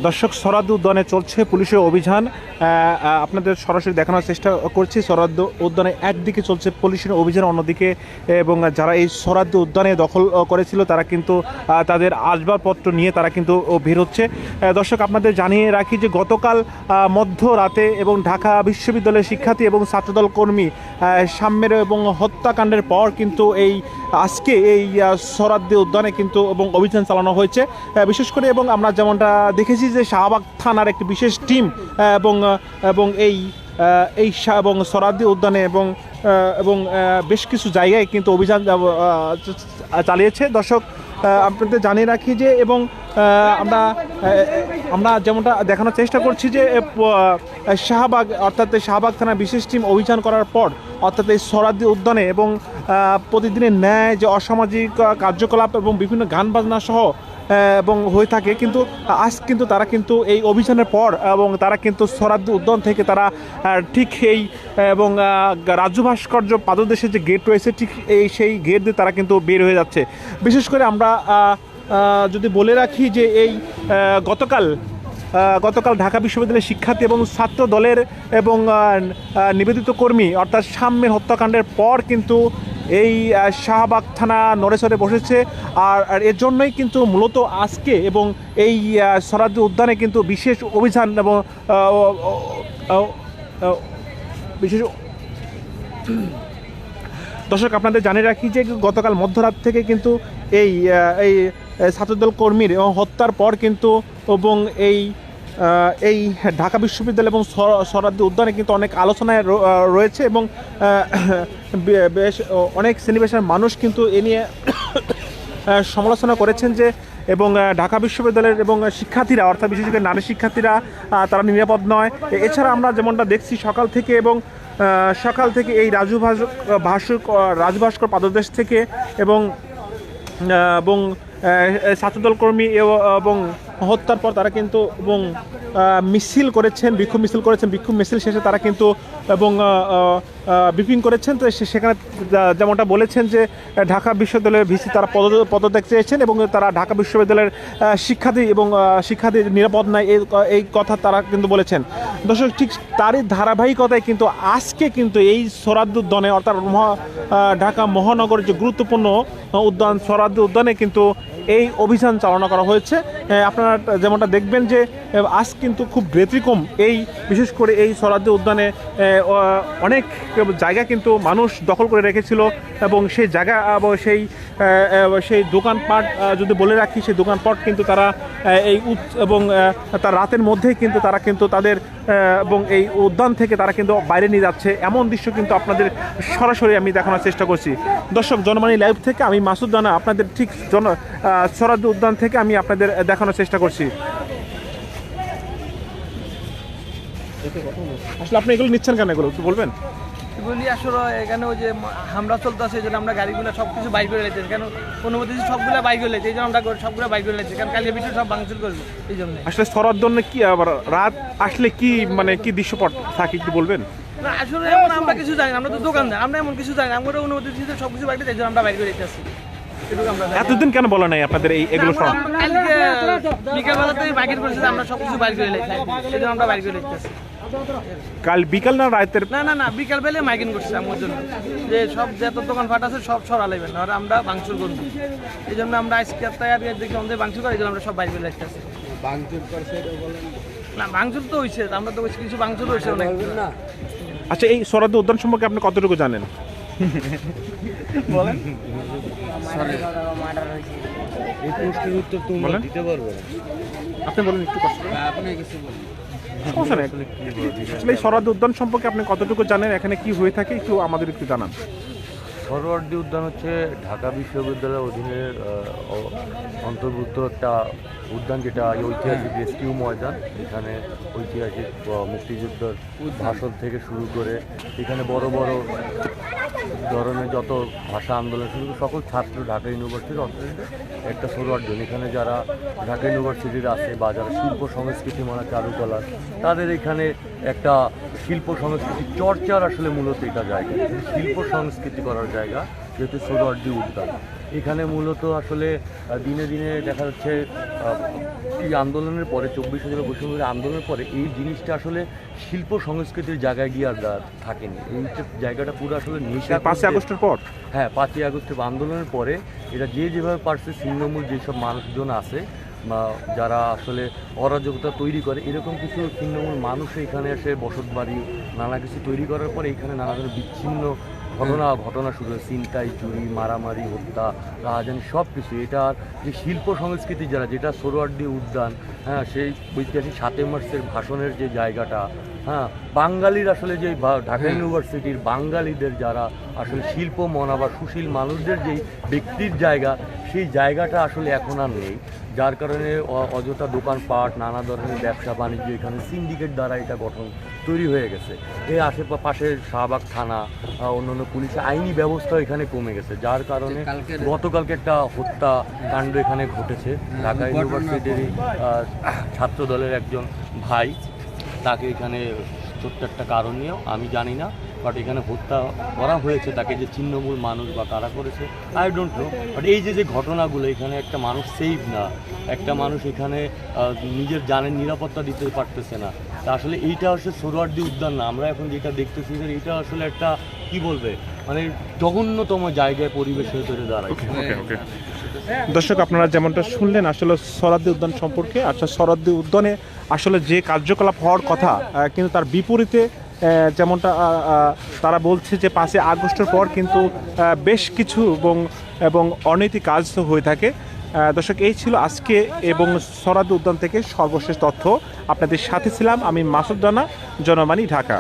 দর্শক, সোহরাওয়ার্দী উদ্যানে চলছে পুলিশের অভিযান। আপনাদের সরাসরি দেখানোর চেষ্টা করছি। সোহরাওয়ার্দী উদ্যানে একদিকে চলছে পুলিশের অভিযান, অন্যদিকে এবং যারা এই সোহরাওয়ার্দী উদ্যানে দখল করেছিল তারা কিন্তু তাদের আসবাবপত্র নিয়ে তারা কিন্তু বের হচ্ছে। দর্শক, আপনাদের জানিয়ে রাখি যে গতকাল মধ্যরাতে এবং ঢাকা বিশ্ববিদ্যালয়ের শিক্ষার্থী এবং ছাত্রদল কর্মী সাম্যের এবং হত্যাকাণ্ডের পর কিন্তু আজকে এই সোহরাওয়ার্দী উদ্যানে কিন্তু এবং অভিযান চালানো হয়েছে বিশেষ করে। এবং আমরা যেমনটা দেখেছি যে শাহবাগ থানার একটি বিশেষ টিম এবং এবং এই এবং সোহরাওয়ার্দী উদ্যানে এবং এবং বেশ কিছু জায়গায় কিন্তু অভিযান চালিয়েছে। দর্শক, আপনাদের জানিয়ে রাখি যে এবং আমরা যেমনটা দেখানোর চেষ্টা করছি যে শাহবাগ অর্থাৎ শাহবাগ থানার বিশেষ টিম অভিযান করার পর অর্থাৎ এই সোহরাওয়ার্দী উদ্যানে এবং প্রতিদিনের ন্যায় যে অসামাজিক কার্যকলাপ এবং বিভিন্ন গান বাজনা সহ এবং হয়ে থাকে, কিন্তু আজ কিন্তু তারা কিন্তু এই অভিযানের পর এবং তারা কিন্তু সোহরাওয়ার্দী উদ্যান থেকে তারা ঠিক এই এবং রাজ্য ভাস্কর্য পাদদেশের যে গেট রয়েছে ঠিক সেই গেট দিয়ে তারা কিন্তু বের হয়ে যাচ্ছে। বিশেষ করে আমরা যদি বলে রাখি যে এই গতকাল ঢাকা বিশ্ববিদ্যালয়ের শিক্ষার্থী এবং ছাত্র দলের এবং নিবেদিত কর্মী অর্থাৎ সাম্যের হত্যাকাণ্ডের পর কিন্তু এই শাহবাগ থানা নড়েচড়ে বসেছে। আর এর জন্যই কিন্তু মূলত আজকে এবং এই সোহরাওয়ার্দী উদ্যানে কিন্তু বিশেষ অভিযান এবং বিশেষ। দর্শক, আপনাদের জানিয়ে রাখি যে গতকাল মধ্যরাত থেকে কিন্তু এই ছাত্রদল কর্মীর হত্যার পর কিন্তু এবং এই ঢাকা বিশ্ববিদ্যালয় এবং সোহরাওয়ার্দী উদ্যানে কিন্তু অনেক আলোচনায় রয়েছে এবং বেশ অনেক শ্রেণী পেশার মানুষ কিন্তু এ নিয়ে সমালোচনা করেছেন যে এবং ঢাকা বিশ্ববিদ্যালয়ের এবং শিক্ষার্থীরা অর্থাৎ বিশেষ করে নারী শিক্ষার্থীরা তারা নিরাপদ নয়। এছাড়া আমরা যেমনটা দেখছি সকাল থেকে এই রাজু ভাস্কর পাদদেশ থেকে এবং ছাত্রদল কর্মী এবং হত্যার পর তারা কিন্তু এবং বিক্ষোভ মিছিল শেষে তারা কিন্তু এবং ব্রিফিং করেছেন। তো সেখানে যেমনটা বলেছেন যে ঢাকা বিশ্ববিদ্যালয়ের ভিসি তারা পদত্যাগ চেয়েছেন এবং তারা ঢাকা বিশ্ববিদ্যালয়ের শিক্ষার্থী নিরাপদ নয় এই কথা তারা কিন্তু বলেছেন। দর্শক, ঠিক তারই ধারাবাহিকতায় কিন্তু আজকে কিন্তু এই সোহরাওয়ার্দী উদ্যানে অর্থাৎ ঢাকা মহানগরের যে গুরুত্বপূর্ণ উদ্যান সোহরাওয়ার্দী উদ্যানে কিন্তু এই অভিযান চালনা করা হয়েছে। আপনারা যেমনটা দেখবেন যে আজ কিন্তু খুব ব্যতিক্রম এই বিশেষ করে এই সোহরাওয়ার্দী উদ্যানে অনেক জায়গা কিন্তু মানুষ দখল করে রেখেছিল এবং সেই জায়গা এবং সেই দোকানপাট যদি বলে রাখি সেই দোকানপাট কিন্তু তারা এবং তার রাতের মধ্যেই কিন্তু তারা কিন্তু তাদের এবং এই উদ্যান থেকে তারা কিন্তু বাইরে নিয়ে যাচ্ছে এমন দৃশ্য কিন্তু আপনাদের সরাসরি আমি দেখানোর চেষ্টা করছি। দর্শক, জনবাণী লাইভ থেকে আমি মাসুদ রানা আপনাদের ঠিক সোহরাওয়ার্দী উদ্যান থেকে আমি আপনাদের দেখানোর চেষ্টা করছি। আসলে আপনি এগুলো নিচ্ছেন কেন, এগুলো একটু বলবেন? এগুলি আসলে এখানে ওই যে হামলা চলতেছে এই জন্য আমরা গাড়িগুলো সব কিছু বাইক করে লেগেছি, কেন অনুমতি সবগুলো বাইক করে লেগেছে এই জন্য আমরা সবগুলো বাইক করে লেগেছি, কারণ কালকে ভিতরে সব ভাঙচুর করবো এই জন্য। আসলে সোহরাওয়ার্দী কি আবার রাত আসলে কি কি দৃশ্যপট থাকে একটু বলবেন? না আসলে এমন আমরা কিছু জানি না, আমরা তো দোকানদার, আমরা এমন কিছু জানি না, আমরা অনুমতি দিতে সব কিছু বাইক এই জন্য আমরা বাইক করে লেগেছি। এতদিন কেন বলা নাই আপনাদের এগুলো সব? কালকে বিকালবেলাতে বাইকের পরিস্থিতি আমরা সব কিছু বাইক করে লেগেছি এই জন্য আমরা বাইক করে লেগেছি। কাল বিকাল না রাতের? না বিকাল বেলে মাইকিং করছে আমার জন্য যে সব যত দোকান ফাট আছে সব সরালেবেন না, আমরা ভাঙচুর করবো এই জন্য আমরা আজকে দেখি আমাদের ভাঙচুর করে এই জন্য আমরা সব বাইরে বেলে আসতেছি। না ভাঙচুর তো হয়েছে, আমরা তো কিছু ভাঙচুর হয়েছে অনেক না। আচ্ছা, এই সোহরাওয়ার্দী উদ্যান সম্পর্কে আপনি কতটুকু জানেন বলেন? আপনি বলেন একটু কষ্ট করে। সমস্যা নেই। আসলে এই সোহরাওয়ার্দী উদ্যান সম্পর্কে আপনি কতটুকু জানেন, এখানে কি হয়ে থাকে একটু আমাদের একটু জানান। সোহরাওয়ার্দী উদ্যান হচ্ছে ঢাকা বিশ্ববিদ্যালয়ের অধীনে অন্তর্ভুক্ত একটা উদ্যান, যেটা ঐতিহাসিক রেস্কিউ ময়দান। এখানে ঐতিহাসিক মুক্তিযুদ্ধের ভাষণ থেকে শুরু করে এখানে বড় বড় ধরনের যত ভাষা আন্দোলন শুরু করে সকল ছাত্র ঢাকা ইউনিভার্সিটির অন্তর্ভুক্ত একটা সোহরাওয়ার্দী। এখানে যারা ঢাকা ইউনিভার্সিটির আছে বা যারা শিল্প সংস্কৃতি মানে চারুকলা, তাদের এখানে একটা শিল্প সংস্কৃতি চর্চার আসলে মূলত এটা জায়গা, শিল্প সংস্কৃতি করার জায়গা যেহেতু সোহরাওয়ার্দী উদ্যান। এখানে মূলত আসলে দিনে দিনে দেখা যাচ্ছে এই আন্দোলনের পরে 24 জেলা বৈষম্যের আন্দোলনের পরে এই জিনিসটা আসলে শিল্প সংস্কৃতির জায়গায় গিয়ে আর থাকেনি। এই জায়গাটা পুরো আসলে নেশা 5 আগস্টের পর হ্যাঁ 5ই আগস্টের আন্দোলনের পরে এটা যে যেভাবে পারছে ছিন্নমূল যেসব মানুষজন আছে বা যারা আসলে অরাজকতা তৈরি করে এরকম কিছু ছিন্নমূল মানুষ এখানে এসে বসত বাড়ি নানা কিছু তৈরি করার পরে এখানে নানা ধরনের বিচ্ছিন্ন ঘটনা শুরু হয়, ছিনতাই, চুরি, মারামারি, হত্যা, রাজধানী সব কিছু। এটার যে শিল্প সংস্কৃতি যেটা সোহরাওয়ার্দী উদ্যান, হ্যাঁ সেই ঐতিহাসিক 7 মার্চের ভাষণের যে জায়গাটা, হ্যাঁ বাঙালির আসলে যে ঢাকা ইউনিভার্সিটির বাঙালিদের যারা আসলে শিল্প মনা বা সুশীল মানুষদের যেই ব্যক্তির জায়গা, সেই জায়গাটা আসলে এখন আর নেই। যার কারণে অযথা দোকানপাট, নানা ধরনের ব্যবসা বাণিজ্য এখানে সিন্ডিকেট দ্বারা এটা গঠন তৈরি হয়ে গেছে। এই আশেপাশে শাহবাগ থানা, অন্যান্য পুলিশের আইনি ব্যবস্থা এখানে কমে গেছে, যার কারণে গতকালকে একটা হত্যা কাণ্ড এখানে ঘটেছে। ঢাকা ইউনিভার্সিটির ছাত্র দলের একজন ভাই, তাকে এখানে ছোট্ট একটা কারণ নিয়েও আমি জানি না, বাট এখানে হত্যা করা হয়েছে। তাকে যে ছিন্নমূল মানুষ বা কারা করেছে আই ডোন্ট নো, বাট এই যে ঘটনাগুলো, এখানে একটা মানুষ সেফ না, একটা মানুষ এখানে নিজের জানের নিরাপত্তা দিতে পারতেছে না। তা আসলে এইটা হচ্ছে সোহরাওয়ার্দী উদ্যান না, আমরা এখন যেটা দেখতেছি এটা আসলে একটা কি বলবে মানে জঘন্যতম জায়গায় পরিবেশ হয়ে তৈরি দাঁড়ায়। দর্শক আপনারা যেমনটা শুনলেন আসলে সোহরাওয়ার্দী উদ্যান সম্পর্কে। আচ্ছা, সোহরাওয়ার্দী উদ্যানে আসলে যে কার্যকলাপ হওয়ার কথা কিন্তু তার বিপরীতে যেমনটা তারা বলছে যে 5 আগস্টের পর কিন্তু বেশ কিছু এবং অনৈতিক কাজ হয়ে থাকে। দর্শক এই ছিল আজকে এবং সোহরাওয়ার্দী উদ্যান থেকে সর্বশেষ তথ্য। আপনাদের সাথে ছিলাম আমি মাসুদ রানা, জনবাণী, ঢাকা।